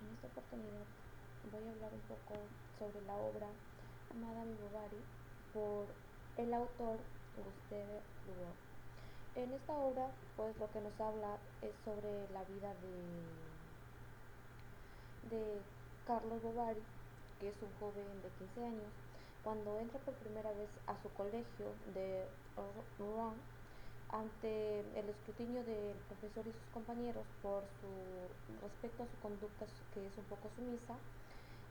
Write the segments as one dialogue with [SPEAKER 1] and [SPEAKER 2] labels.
[SPEAKER 1] En esta oportunidad voy a hablar un poco sobre la obra Madame Bovary por el autor Gustave Le Roux. En esta obra, pues lo que nos habla es sobre la vida de Carlos Bovary, que es un joven de 15 años, cuando entra por primera vez a su colegio de Rouen, ante el escrutinio del profesor y sus compañeros por su respecto a su conducta, que es un poco sumisa,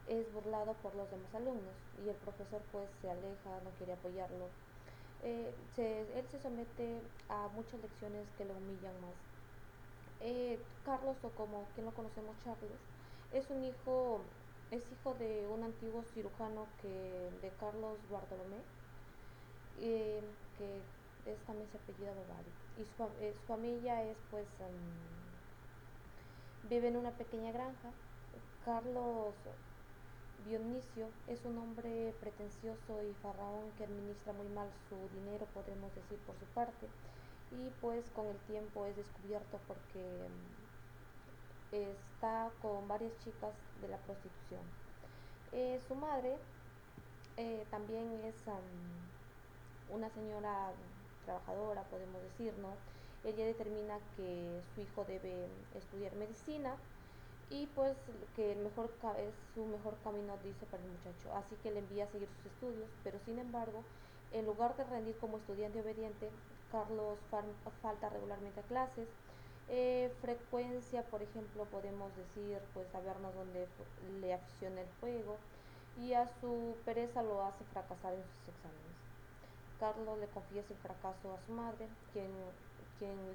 [SPEAKER 1] es burlado por los demás alumnos y el profesor pues se aleja, no quiere apoyarlo. Él se somete a muchas lecciones que lo humillan más. Carlos, o como quien lo conocemos, Charles, es un hijo, es hijo de un antiguo cirujano de Carlos Bartolomé, que es también se apellida Bovary. Y su familia es vive en una pequeña granja. Carlos Dionisio es un hombre pretencioso y farraón que administra muy mal su dinero, podemos decir, por su parte, y pues con el tiempo es descubierto porque está con varias chicas de la prostitución. Su madre también es una señora trabajadora, podemos decir, ¿no? Ella determina que su hijo debe estudiar medicina y pues que es su mejor camino, dice, para el muchacho, así que le envía a seguir sus estudios, pero sin embargo, en lugar de rendir como estudiante obediente, Carlos falta regularmente a clases. Frecuencia, por ejemplo, podemos decir, pues sabernos dónde le aficiona el juego, y a su pereza lo hace fracasar en sus exámenes. Carlos le confiesa el fracaso a su madre, quien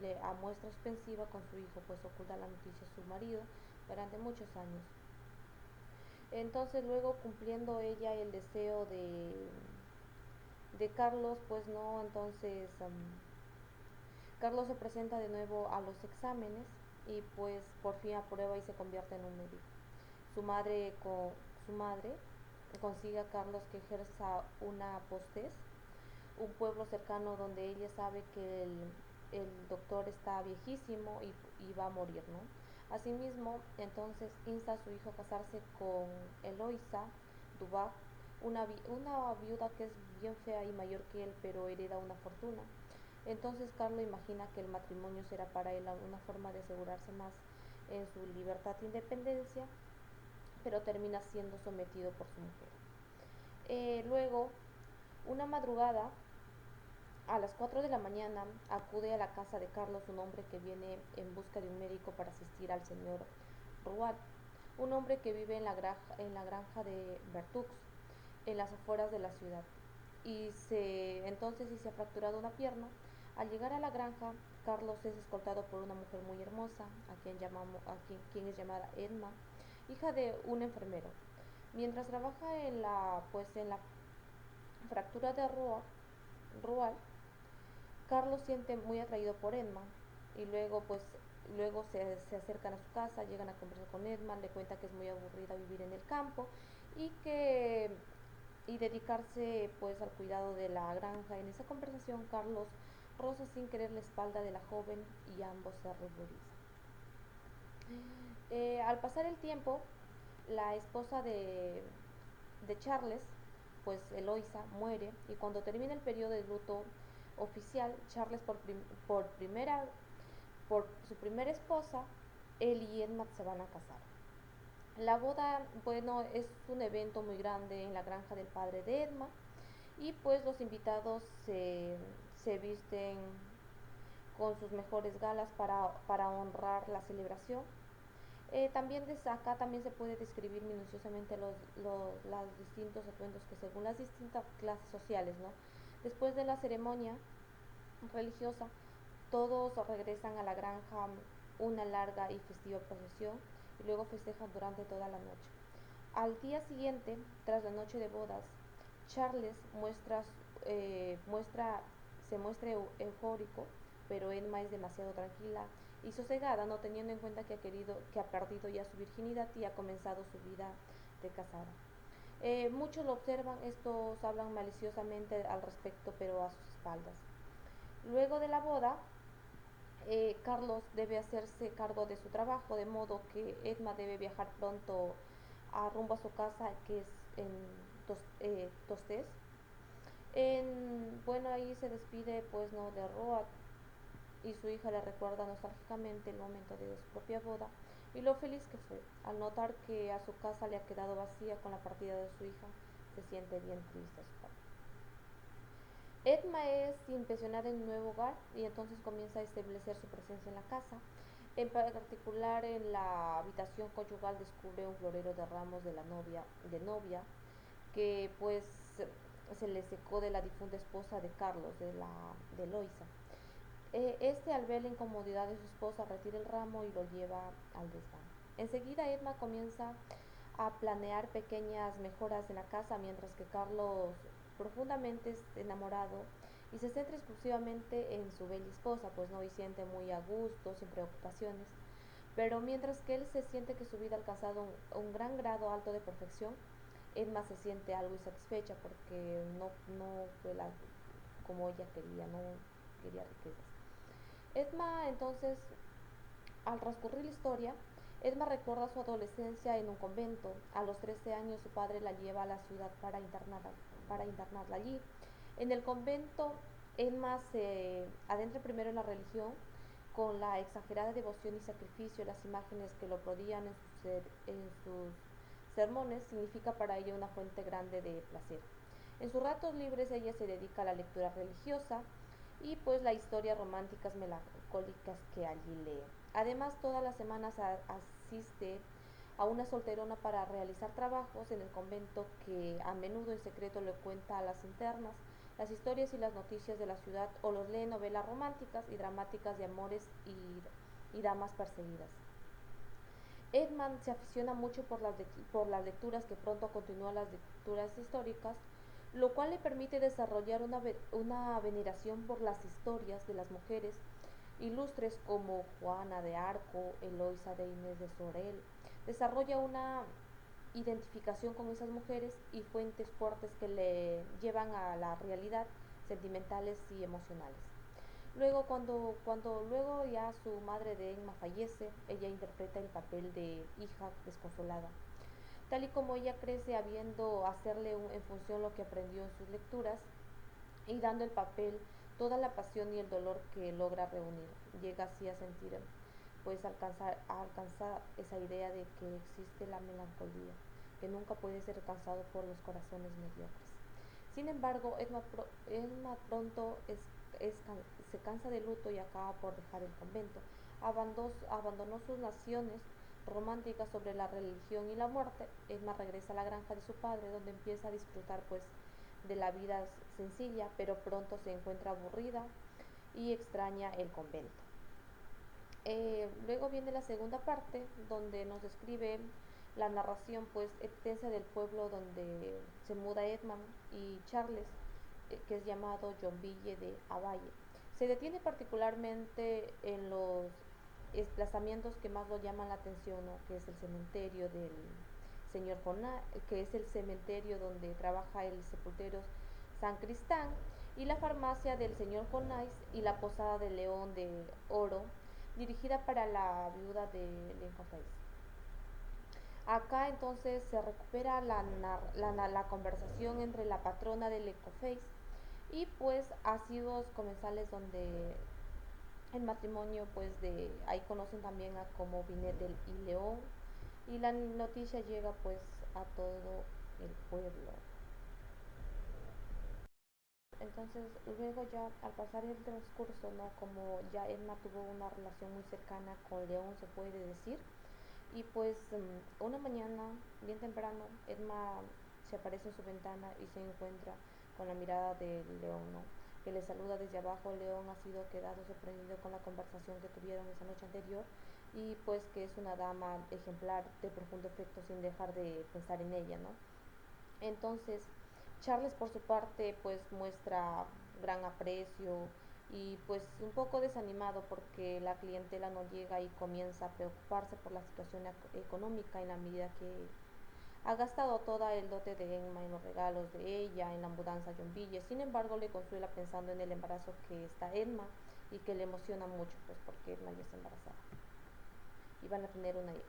[SPEAKER 1] le a muestra suspensiva con su hijo, pues oculta la noticia a su marido durante muchos años. Entonces luego, cumpliendo ella el deseo de Carlos, pues no, entonces Carlos se presenta de nuevo a los exámenes y pues por fin aprueba y se convierte en un médico. Su madre, su madre consigue a Carlos que ejerza una postez, un pueblo cercano donde ella sabe que el doctor está viejísimo y va a morir, ¿no? Asimismo, entonces insta a su hijo a casarse con Eloisa Dubac, una viuda que es bien fea y mayor que él, pero hereda una fortuna. Entonces Carlos imagina que el matrimonio será para él una forma de asegurarse más en su libertad e independencia, pero termina siendo sometido por su mujer. Luego, una madrugada, a las 4 de la mañana, acude a la casa de Carlos un hombre que viene en busca de un médico para asistir al señor Rouat, un hombre que vive en la granja de Bertux, en las afueras de la ciudad. Entonces si se ha fracturado una pierna. Al llegar a la granja, Carlos es escoltado por una mujer muy hermosa, quien es llamada Edma, hija de un enfermero. Mientras trabaja en la fractura de Roal, Carlos siente muy atraído por Edma y luego se acercan a su casa, llegan a conversar con Edma, le cuenta que es muy aburrida vivir en el campo y que y dedicarse pues al cuidado de la granja. En esa conversación Carlos roza sin querer la espalda de la joven y ambos se ruborizan. Al pasar el tiempo, la esposa de Charles, pues Eloisa, muere y cuando termina el periodo de luto oficial, Charles por su primera esposa, él y Edna se van a casar. La boda, bueno, es un evento muy grande en la granja del padre de Edma y pues los invitados se visten con sus mejores galas para honrar la celebración. También acá también se puede describir minuciosamente los distintos atuendos que según las distintas clases sociales, ¿no? Después de la ceremonia religiosa, todos regresan a la granja una larga y festiva procesión y luego festejan durante toda la noche. Al día siguiente, tras la noche de bodas, Charles se muestra eufórico, pero Emma es demasiado tranquila y sosegada, no teniendo en cuenta que ha perdido ya su virginidad y ha comenzado su vida de casada. Muchos lo observan, estos hablan maliciosamente al respecto, pero a sus espaldas. Luego de la boda, Carlos debe hacerse cargo de su trabajo, de modo que Edma debe viajar pronto a rumbo a su casa, que es en Tostes. Bueno, ahí se despide, pues, no, de Roa, y su hija le recuerda nostálgicamente el momento de su propia boda y lo feliz que fue. Al notar que a su casa le ha quedado vacía con la partida de su hija, se siente bien triste a su padre. Edma es impresionada en un nuevo hogar y entonces comienza a establecer su presencia en la casa. En particular en la habitación conyugal descubre un florero de ramos de novia, que pues se le secó de la difunta esposa de Carlos, de Loisa. Este, al ver la incomodidad de su esposa, retira el ramo y lo lleva al desván. Enseguida Edma comienza a planear pequeñas mejoras en la casa, mientras que Carlos, profundamente enamorado, y se centra exclusivamente en su bella esposa, pues no, y siente muy a gusto, sin preocupaciones. Pero mientras que él se siente que su vida ha alcanzado un gran grado alto de perfección, Edma se siente algo insatisfecha porque no fue como ella quería, no quería riquezas. Edma entonces, al transcurrir la historia, Edma recuerda su adolescencia en un convento. A los 13 años su padre la lleva a la ciudad para internarla allí. En el convento, Edma se adentra primero en la religión con la exagerada devoción y sacrificio. Las imágenes que lo prodigan en sus sermones significa para ella una fuente grande de placer. En sus ratos libres ella se dedica a la lectura religiosa y pues las historias románticas melancólicas que allí lee. Además, todas las semanas asiste a una solterona para realizar trabajos en el convento, que a menudo en secreto le cuenta a las internas las historias y las noticias de la ciudad, o los lee novelas románticas y dramáticas de amores y damas perseguidas. Edman se aficiona mucho por las lecturas, que pronto continúa las lecturas históricas, lo cual le permite desarrollar una veneración por las historias de las mujeres ilustres como Juana de Arco, Eloisa de Inés de Sorel. Desarrolla una identificación con esas mujeres y fuentes fuertes que le llevan a la realidad, sentimentales y emocionales. Luego ya su madre de Emma fallece, ella interpreta el papel de hija desconsolada. Tal y como ella crece, habiendo hacerle en función lo que aprendió en sus lecturas, y dando el papel toda la pasión y el dolor que logra reunir. Llega así a sentir, pues alcanzar esa idea de que existe la melancolía, que nunca puede ser alcanzado por los corazones mediocres. Sin embargo, Edma pronto es, se cansa de luto y acaba por dejar el convento. Abandonó sus naciones románticas sobre la religión y la muerte. Edma regresa a la granja de su padre, donde empieza a disfrutar, pues, de la vida sencilla, pero pronto se encuentra aburrida y extraña el convento. Luego viene la segunda parte, donde nos describe la narración, pues, extensa del pueblo donde se muda Edmund y Charles, que es llamado Johnville de Avalle. Se detiene particularmente en los desplazamientos que más lo llaman la atención, ¿no? Que es el cementerio del señor Jonás, que es el cementerio donde trabaja el sepultero San Cristán, y la farmacia del señor Jonás, y la posada del León de Oro, dirigida para la viuda de Lincoln Face. Acá entonces se recupera la conversación entre la patrona de Lecoface y pues asiduos comensales, donde el matrimonio, pues, de ahí conocen también a como Vinetel y León, y la noticia llega pues a todo el pueblo. Entonces luego, ya al pasar el transcurso, no, como ya Edna tuvo una relación muy cercana con León, se puede decir, y pues una mañana, bien temprano, Edma se aparece en su ventana y se encuentra con la mirada del león, ¿no? Que le saluda desde abajo. El león ha sido quedado sorprendido con la conversación que tuvieron esa noche anterior, y pues que es una dama ejemplar de profundo efecto, sin dejar de pensar en ella, ¿no? Entonces Charles, por su parte, pues muestra gran aprecio y pues un poco desanimado porque la clientela no llega, y comienza a preocuparse por la situación económica, en la medida que ha gastado toda el dote de Emma en los regalos de ella, en la mudanza a John Ville. Sin embargo, le consuela pensando en el embarazo que está Emma y que le emociona mucho, pues porque Edma ya está embarazada y van a tener una hija.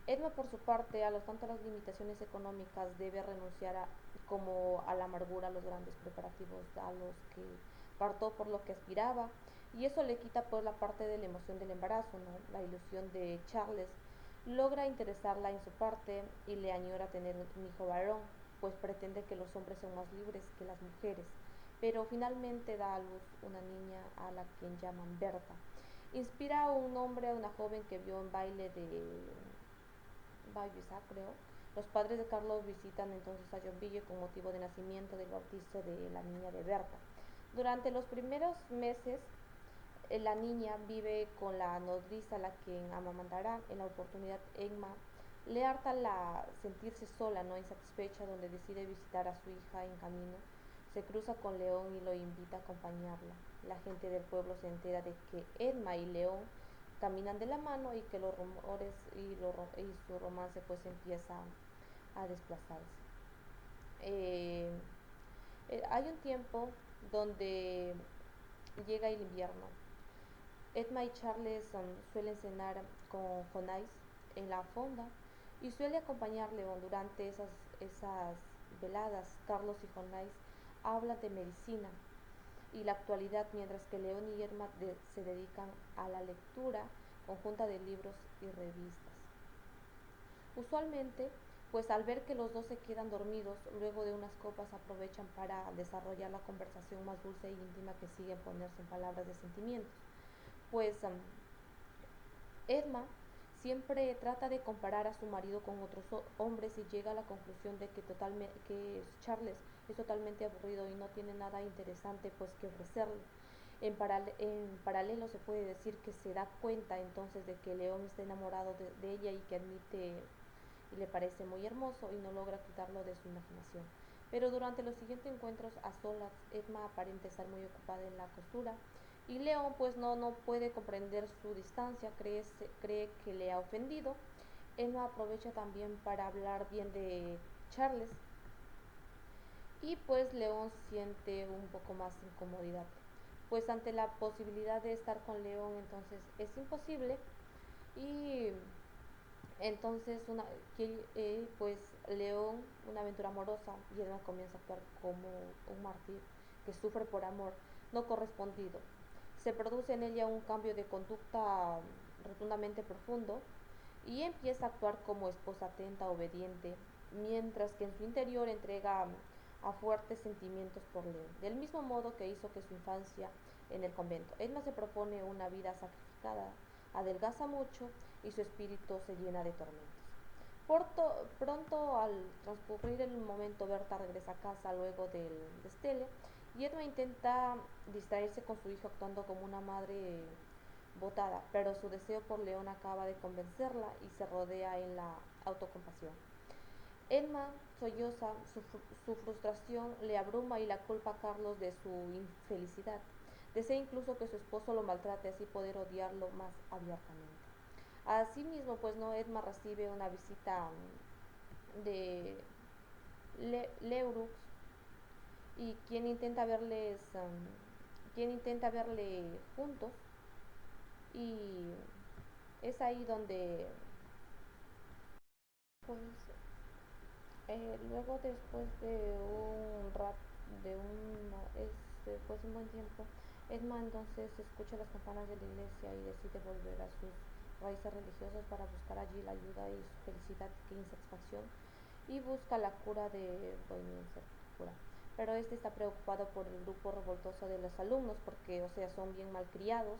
[SPEAKER 1] Edma, por su parte, a lo tanto las limitaciones económicas, debe renunciar como a la amargura, a los grandes preparativos a los que partó por lo que aspiraba, y eso le quita pues la parte de la emoción del embarazo, ¿no? La ilusión de Charles logra interesarla en su parte y le añora tener un hijo varón, pues pretende que los hombres son más libres que las mujeres, pero finalmente da a luz una niña a la quien llaman Berta. Inspira a un hombre, a una joven que vio en baile de Bayusa, creo. Los padres de Carlos visitan entonces a Yonville con motivo de nacimiento del bautizo de la niña de Berta. Durante los primeros meses, la niña vive con la nodriza, la que amamantará. En la oportunidad, Emma le harta la sentirse sola, no insatisfecha, donde decide visitar a su hija en camino. Se cruza con León y lo invita a acompañarla. La gente del pueblo se entera de que Edma y León caminan de la mano y que los rumores y su romance pues empieza a desplazarse. Eh, Hay un tiempo donde llega el invierno. Edma y Charles suelen cenar con Jonais en la fonda y suele acompañar León durante esas veladas. Carlos y Jonais hablan de medicina y la actualidad, mientras que León y Edma se dedican a la lectura conjunta de libros y revistas. Usualmente, pues al ver que los dos se quedan dormidos, luego de unas copas aprovechan para desarrollar la conversación más dulce e íntima que siguen ponerse en palabras de sentimientos. Pues Edma siempre trata de comparar a su marido con otros hombres y llega a la conclusión de que Charles es totalmente aburrido y no tiene nada interesante pues que ofrecerle. En paralelo se puede decir que se da cuenta entonces de que León está enamorado de ella y que admite y le parece muy hermoso y no logra quitarlo de su imaginación. Pero durante los siguientes encuentros a solas, Edma aparenta estar muy ocupada en la costura y León pues no puede comprender su distancia, cree que le ha ofendido. Edma aprovecha también para hablar bien de Charles y pues León siente un poco más incomodidad. Pues ante la posibilidad de estar con León entonces es imposible y entonces, pues León, una aventura amorosa, y Edna comienza a actuar como un mártir que sufre por amor no correspondido. Se produce en ella un cambio de conducta rotundamente profundo y empieza a actuar como esposa atenta, obediente, mientras que en su interior entrega a fuertes sentimientos por León, del mismo modo que hizo que su infancia en el convento. Edna se propone una vida sacrificada, adelgaza mucho y su espíritu se llena de tormentos. Pronto, al transcurrir el momento, Berta regresa a casa luego del destele y Edna intenta distraerse con su hijo actuando como una madre botada, pero su deseo por León acaba de convencerla y se rodea en la autocompasión. Edma solloza, su frustración le abruma y la culpa a Carlos de su infelicidad. Desea incluso que su esposo lo maltrate, así poder odiarlo más abiertamente. Asimismo, pues no, Edma recibe una visita de Leurux y quien intenta verle juntos y es ahí donde pues luego después de un rap de un después de un buen tiempo Edma entonces escucha las campanas de la iglesia y decide volver a sus raíces religiosas para buscar allí la ayuda y su felicidad e insatisfacción y busca la cura de Bohemia cura. Pero este está preocupado por el grupo revoltoso de los alumnos porque, o sea, son bien malcriados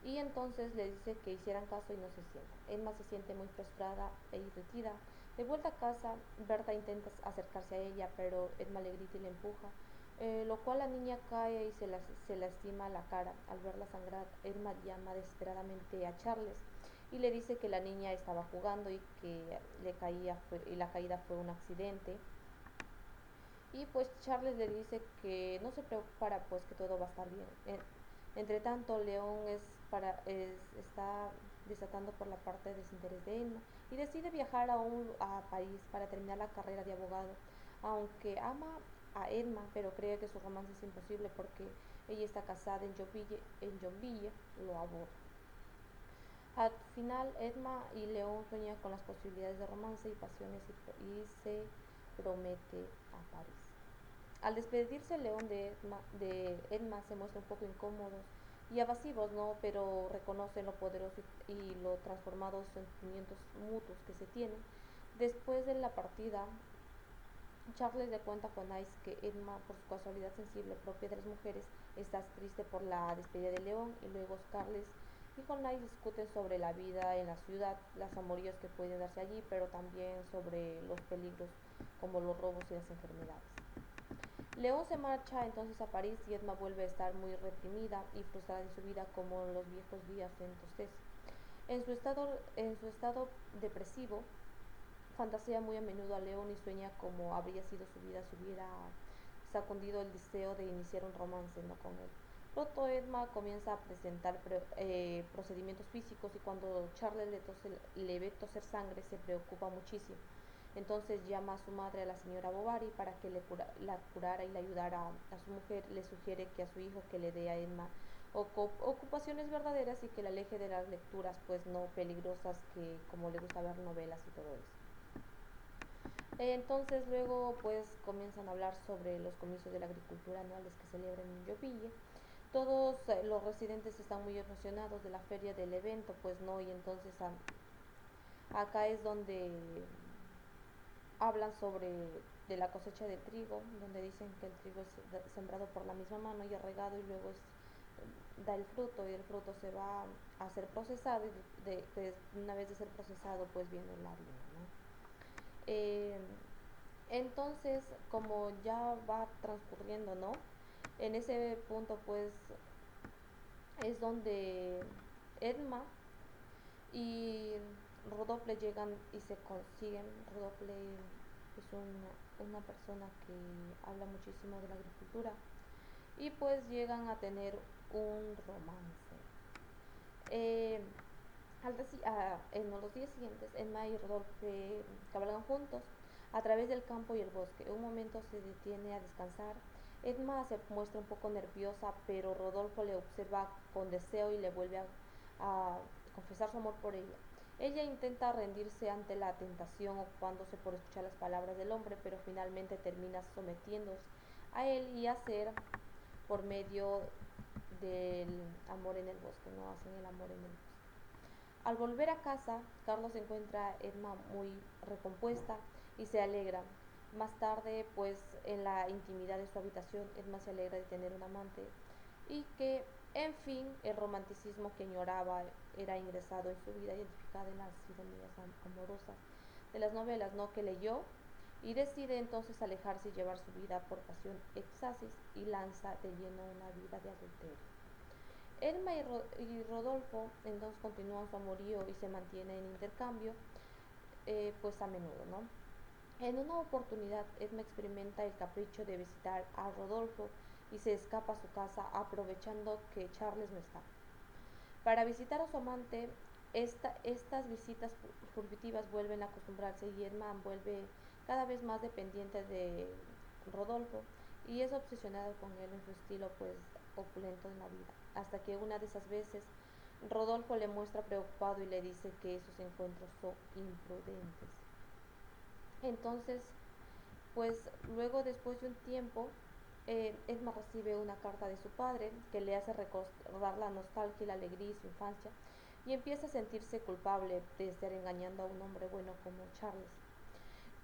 [SPEAKER 1] y entonces le dice que hicieran caso y no se sientan. Emma se siente muy frustrada e irritada. De vuelta a casa, Berta intenta acercarse a ella, pero Emma le grita y le empuja, lo cual la niña cae y se lastima la cara. Al verla sangrar, Emma llama desesperadamente a Charles y le dice que la niña estaba jugando y que la caída fue un accidente. Y pues Charles le dice que no se preocupara, pues que todo va a estar bien. Entre tanto, León está desatando por la parte de desinterés de Emma y decide viajar a París para terminar la carrera de abogado, aunque ama a Emma, pero cree que su romance es imposible porque Ella está casada en Yonville, lo aborda. Al final, Edma y León sueñan con las posibilidades de romance y pasiones y se promete a París. Al despedirse León de Edma se muestra un poco incómodos y evasivos, ¿no? Pero reconocen lo poderoso y lo transformados sentimientos mutuos que se tienen. Después de la partida, Charles le cuenta a Juanais que Edma, por su casualidad sensible propia de las mujeres, está triste por la despedida de León y luego Scarlett y Juanais discuten sobre la vida en la ciudad, las amoríos que pueden darse allí, pero también sobre los peligros como los robos y las enfermedades. León se marcha entonces a París y Edma vuelve a estar muy reprimida y frustrada en su vida como en los viejos días entonces. En su estado depresivo, fantasea muy a menudo a León y sueña como habría sido su vida si hubiera sacudido el deseo de iniciar un romance, ¿no?, con él. Pronto Edma comienza a presentar procedimientos físicos y cuando Charles le ve toser sangre se preocupa muchísimo. Entonces llama a su madre, a la señora Bovary, para que la curara y le ayudara a su mujer. Le sugiere que a su hijo que le dé a Edma ocupaciones verdaderas y que la aleje de las lecturas pues no peligrosas, que como le gusta ver novelas y todo eso. Entonces luego pues comienzan a hablar sobre los comicios de la agricultura anuales que celebran en Yopille. Todos los residentes están muy emocionados de la feria, del evento, pues no, y entonces acá es donde hablan sobre de la cosecha de trigo, donde dicen que el trigo es sembrado por la misma mano y regado y luego da el fruto y el fruto se va a ser procesado y una vez de ser procesado pues viene la harina, ¿no? Eh, entonces, como ya va transcurriendo, ¿no? En ese punto, pues, es donde Edma y Rodolfo llegan y se consiguen. Rodolfo es una persona que habla muchísimo de la agricultura y pues llegan a tener un romance. Eh, en los días siguientes, Emma y Rodolfo cabalgan juntos a través del campo y el bosque. Un momento se detiene a descansar. Edma se muestra un poco nerviosa, pero Rodolfo le observa con deseo y le vuelve a confesar su amor por ella. Ella intenta rendirse ante la tentación, ocupándose por escuchar las palabras del hombre, pero finalmente termina sometiéndose a él y a hacer por medio del amor en el bosque, no hacen el amor en el bosque. Al volver a casa, Carlos encuentra a Edma muy recompuesta y se alegra. Más tarde, pues en la intimidad de su habitación, Edma se alegra de tener un amante y que, en fin, el romanticismo que añoraba era ingresado en su vida, identificada en las ironías amorosas de las novelas, ¿no?, que leyó, y decide entonces alejarse y llevar su vida por pasión exasis y lanza de lleno una vida de adulterio. Edma y Rodolfo entonces continúan su amorío y se mantienen en intercambio, pues a menudo, ¿no? En una oportunidad, Edma experimenta el capricho de visitar a Rodolfo y se escapa a su casa aprovechando que Charles no está. Para visitar a su amante, estas visitas furtivas vuelven a acostumbrarse y Edma vuelve cada vez más dependiente de Rodolfo y es obsesionada con él en su estilo pues opulento en la vida, hasta que una de esas veces Rodolfo le muestra preocupado y le dice que esos encuentros son imprudentes. Entonces, pues luego después de un tiempo, Edma recibe una carta de su padre que le hace recordar la nostalgia y la alegría de su infancia y empieza a sentirse culpable de estar engañando a un hombre bueno como Charles.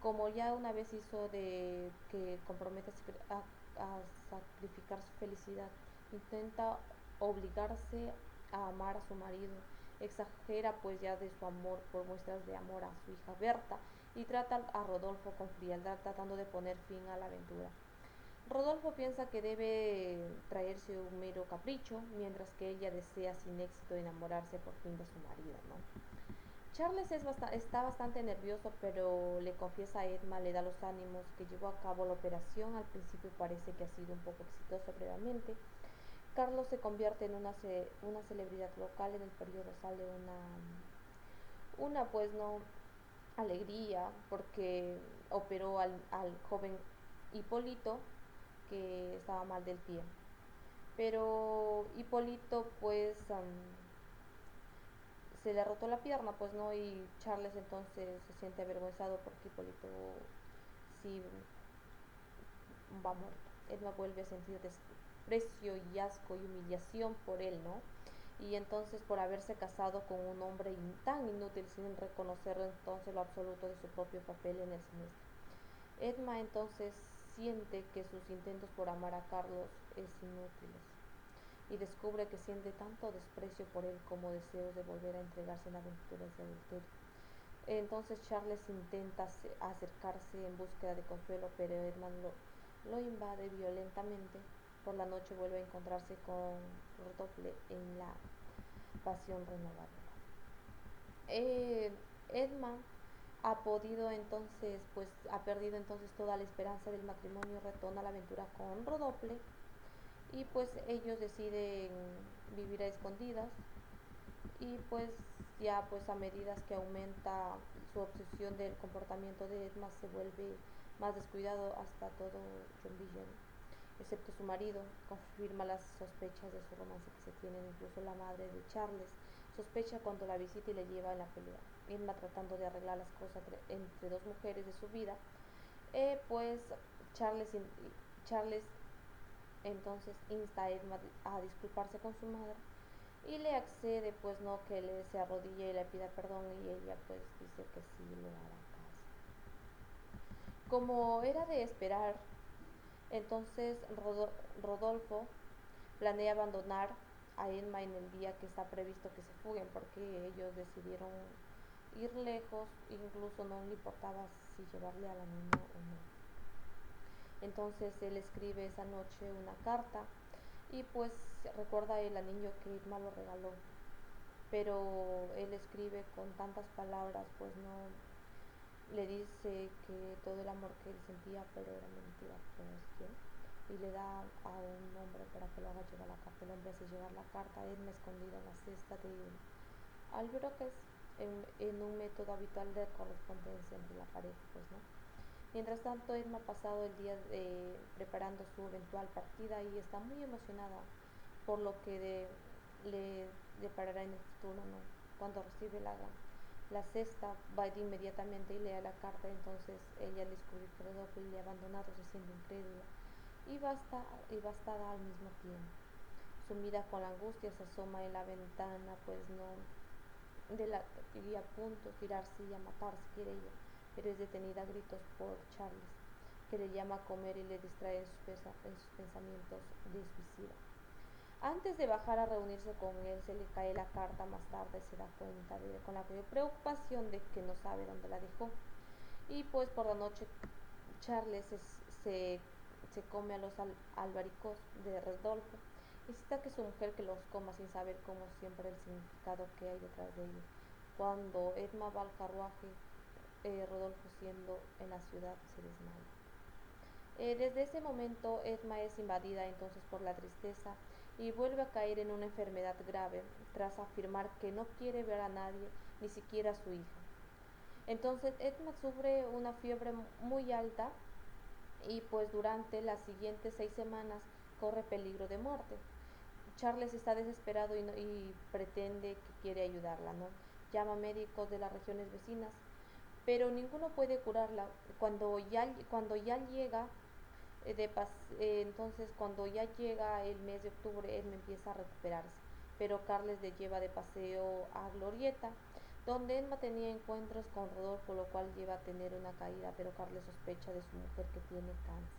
[SPEAKER 1] Como ya una vez hizo de que compromete a sacrificar su felicidad, intenta obligarse a amar a su marido, exagera pues ya de su amor por muestras de amor a su hija Berta y trata a Rodolfo con frialdad tratando de poner fin a la aventura. Rodolfo piensa que debe traerse un mero capricho, mientras que ella desea sin éxito enamorarse por fin de su marido, ¿no? Charles está bastante nervioso, pero le confiesa a Edma, le da los ánimos que llevó a cabo la operación. Al principio parece que ha sido un poco exitosa brevemente. Carlos se convierte en una celebridad local. En el periodo sale una pues no alegría porque operó al joven Hipólito que estaba mal del pie. pero Hipólito pues se le rotó la pierna, pues no, y Charles entonces se siente avergonzado porque Hipólito sí va muerto. Edma vuelve a sentir desprecio y asco y humillación por él, ¿no? Y entonces por haberse casado con un hombre tan inútil sin reconocer entonces lo absoluto de su propio papel en el siniestro. Edma entonces siente que sus intentos por amar a Carlos es inútiles y descubre que siente tanto desprecio por él como deseos de volver a entregarse en aventuras de adulterio. Entonces Charles intenta acercarse en búsqueda de consuelo, pero Edmund lo invade violentamente. Por la noche vuelve a encontrarse con Rodolphe en la pasión renovadora. Eh, Edmund ha perdido entonces toda la esperanza del matrimonio, retoma la aventura con Rodolphe y pues ellos deciden vivir a escondidas y pues ya pues a medida que aumenta su obsesión del comportamiento de Edma se vuelve más descuidado hasta todo John Villen, excepto su marido, confirma las sospechas de su romance que se tienen, incluso la madre de Charles sospecha cuando la visita y le lleva en la pelea. Edma tratando de arreglar las cosas entre dos mujeres de su vida, pues Charles, Charles entonces insta a Edma a disculparse con su madre y le accede pues no que le se arrodille y le pida perdón y ella pues dice que sí le hará caso. Como era de esperar, entonces Rodolfo planea abandonar a Emma en el día que está previsto que se fuguen porque ellos decidieron ir lejos, incluso no le importaba si llevarle a la niña o no. Entonces él escribe esa noche una carta y pues recuerda el anillo que Irma lo regaló, pero él escribe con tantas palabras, pues no le dice que todo el amor que él sentía, pero era mentira, pues quién, y le da a un hombre para que lo haga llevar la carta. El hombre hace llevar la carta, Edna escondida en la cesta de albroques, en un método habitual de correspondencia entre la pareja, pues no. Mientras tanto, Edma ha pasado el día preparando su eventual partida y está muy emocionada por lo que le deparará en el futuro, ¿no? Cuando recibe la cesta, va inmediatamente y lee la carta, entonces ella al descubrir que Rodolfo le ha abandonado se siente incrédula y bastada al mismo tiempo. Sumida con la angustia se asoma en la ventana, pues no, y a punto de tirarse y a matarse quiere ella, pero es detenida a gritos por Charles, que le llama a comer y le distrae en sus pensamientos de suicida. Antes de bajar a reunirse con él, se le cae la carta. Más tarde se da cuenta con la preocupación de que no sabe dónde la dejó. Y pues por la noche Charles se, se come a los albaricos de Rodolfo y cita que su mujer que los coma sin saber como siempre el significado que hay detrás de ellos. Cuando Edma va al carruaje, Rodolfo siendo en la ciudad se desmaya. Desde ese momento Edma es invadida entonces por la tristeza y vuelve a caer en una enfermedad grave tras afirmar que no quiere ver a nadie, ni siquiera a su hija. Entonces Edma sufre una fiebre muy alta y pues durante las siguientes 6 semanas corre peligro de muerte. Charles está desesperado y pretende que quiere ayudarla, ¿no? Llama a médicos de las regiones vecinas, pero ninguno puede curarla. Cuando ya llega entonces cuando ya llega el mes de octubre él me empieza a recuperarse, pero Carles le lleva de paseo a Glorieta, donde Emma tenía encuentros con Rodolfo, lo cual lleva a tener una caída, pero Carles sospecha de su mujer que tiene cáncer.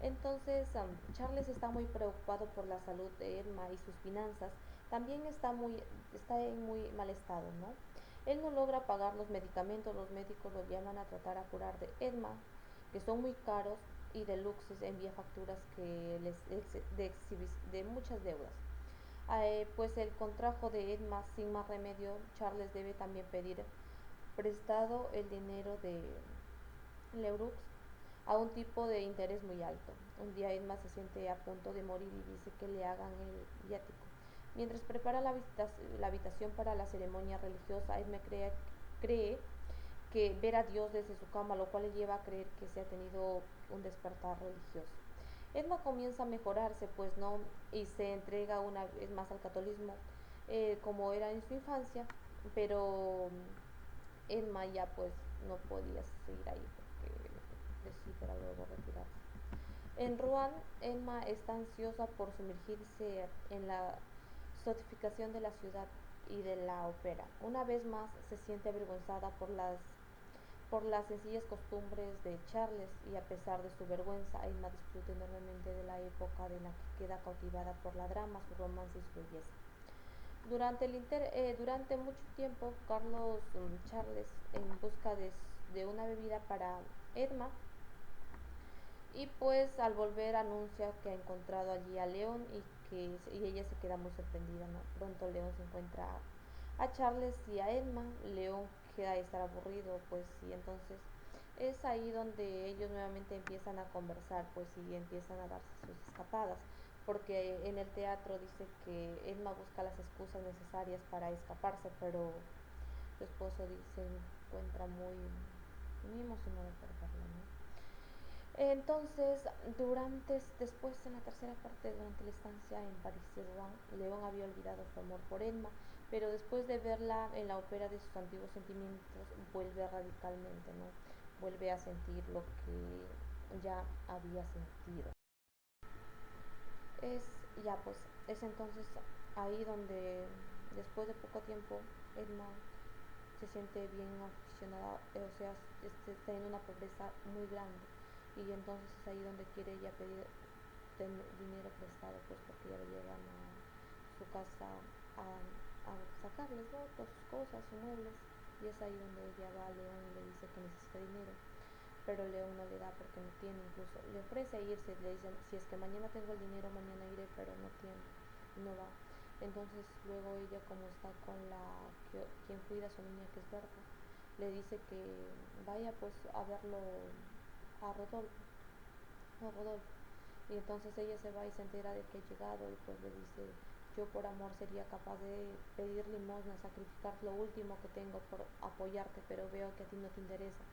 [SPEAKER 1] Entonces Charles está muy preocupado por la salud de Emma y sus finanzas. También está en muy mal estado, ¿no? Él no logra pagar los medicamentos, los médicos lo llaman a tratar a curar de Emma, que son muy caros, y Deluxe envía facturas de muchas deudas. Pues el contrajo de Edma sin más remedio, Charles debe también pedir prestado el dinero de Leroux a un tipo de interés muy alto. Un día Edma se siente a punto de morir y dice que le hagan el viático. Mientras prepara la habitación para la ceremonia religiosa, Edma cree que ver a Dios desde su cama, lo cual le lleva a creer que se ha tenido un despertar religioso. Edma comienza a mejorarse, pues no, y se entrega una vez más al catolicismo, como era en su infancia, pero Edma ya pues no podía seguir ahí porque decidiera luego retirarse. En Rouen, Emma está ansiosa por sumergirse en la sotificación de la ciudad y de la ópera. Una vez más se siente avergonzada por las sencillas costumbres de Charles y a pesar de su vergüenza, Emma disfruta enormemente de la época de la que queda cautivada por la drama, su romance y su belleza. Durante mucho tiempo, Charles, en busca de una bebida para Edma, y pues al volver anuncia que ha encontrado allí a León y ella se queda muy sorprendida, ¿no? Pronto León se encuentra a Charles y a Edma. León queda a estar aburrido, pues, y entonces es ahí donde ellos nuevamente empiezan a conversar, pues, y empiezan a darse sus escapadas, porque en el teatro dice que Edma busca las excusas necesarias para escaparse, pero su esposo se encuentra muy emocionado por verla, ¿no? Entonces, después en la tercera parte, durante la estancia en París de Rouen, León había olvidado su amor por Emma, pero después de verla en la ópera de sus antiguos sentimientos, vuelve radicalmente, ¿no? Vuelve a sentir lo que ya había sentido. Es ya pues, es entonces ahí donde después de poco tiempo Emma se siente bien aficionada, o sea, está en una pobreza muy grande y entonces es ahí donde quiere ella pedir dinero prestado, pues porque ya le llegan a su casa a sacarles, ¿no? Todas sus cosas, sus muebles, y es ahí donde ella va a León y le dice que necesita dinero, pero León no le da porque no tiene, incluso le ofrece irse, le dice, si es que mañana tengo el dinero, mañana iré, pero no tiene, no va. Entonces luego ella, como está con quien cuida a su niña, que es Berta, le dice que vaya pues a verlo a Rodolfo, a Rodolfo. Y entonces ella se va y se entera de que ha llegado y pues le dice, yo por amor sería capaz de pedir limosna, sacrificar lo último que tengo por apoyarte, pero veo que a ti no te interesa.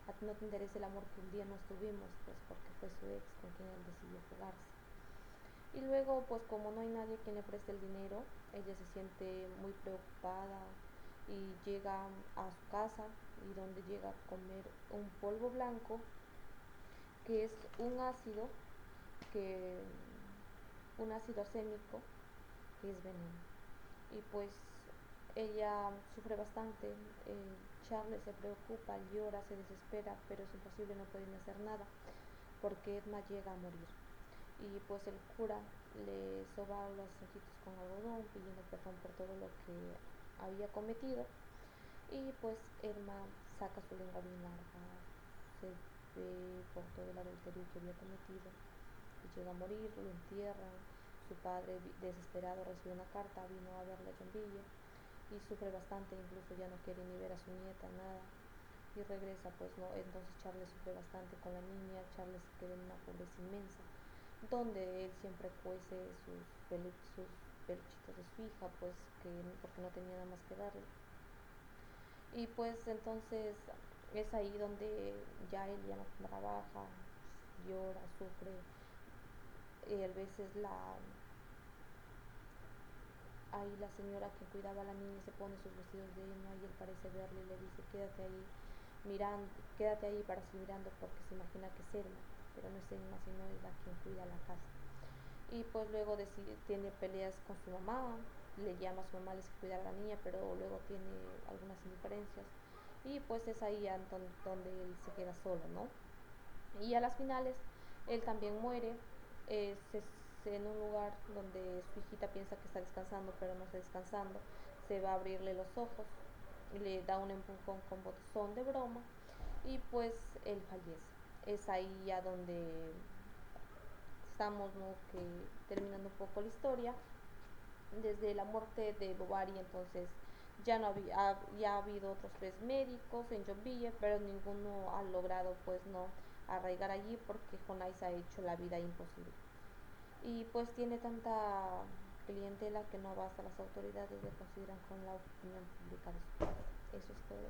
[SPEAKER 1] A ti no te interesa el amor que un día nos tuvimos, pues porque fue su ex con quien él decidió jugarse. Y luego, pues como no hay nadie quien le preste el dinero, ella se siente muy preocupada y llega a su casa y donde llega a comer un polvo blanco que es que un ácido arsénico que es veneno. Y pues ella sufre bastante, Charles se preocupa, llora, se desespera, pero es imposible, no pueden hacer nada porque Edma llega a morir. Y pues el cura le soba los ojitos con algodón pidiendo perdón por todo lo que había cometido y pues Edma saca su lengua bien larga, se ve por todo el adulterio que había cometido y llega a morir, lo entierran. Su padre desesperado recibe una carta, vino a verla a Yombille y sufre bastante, incluso ya no quiere ni ver a su nieta, nada, y regresa, pues no, entonces Charles sufre bastante con la niña, Charles se queda en una pobreza inmensa, donde él siempre cuece sus peluchitos de su hija, pues porque no tenía nada más que darle. Y pues entonces es ahí donde ya él ya no trabaja, llora, sufre, y a veces ahí la señora que cuidaba a la niña se pone sus vestidos de Emma y él parece verle y le dice quédate ahí mirando, quédate ahí para seguir mirando porque se imagina que es Emma, pero no es Emma sino es la quien cuida la casa. Y pues luego tiene peleas con su mamá, le llama a su mamá, le dice que cuidar a la niña, pero luego tiene algunas indiferencias y pues es ahí donde él se queda solo, ¿no? Y a las finales él también muere, en un lugar donde su hijita piensa que está descansando, pero no está descansando, se va a abrirle los ojos, le da un empujón con botezón de broma y pues él fallece. Es ahí ya donde estamos, ¿no? Que terminando un poco la historia, desde la muerte de Bovary, entonces ya no había, ya ha habido otros tres médicos en Joinville, pero ninguno ha logrado pues no arraigar allí porque Jonais ha hecho la vida imposible. Y pues tiene tanta clientela que no basta, las autoridades le consideran con la opinión pública de su parte. Eso es todo.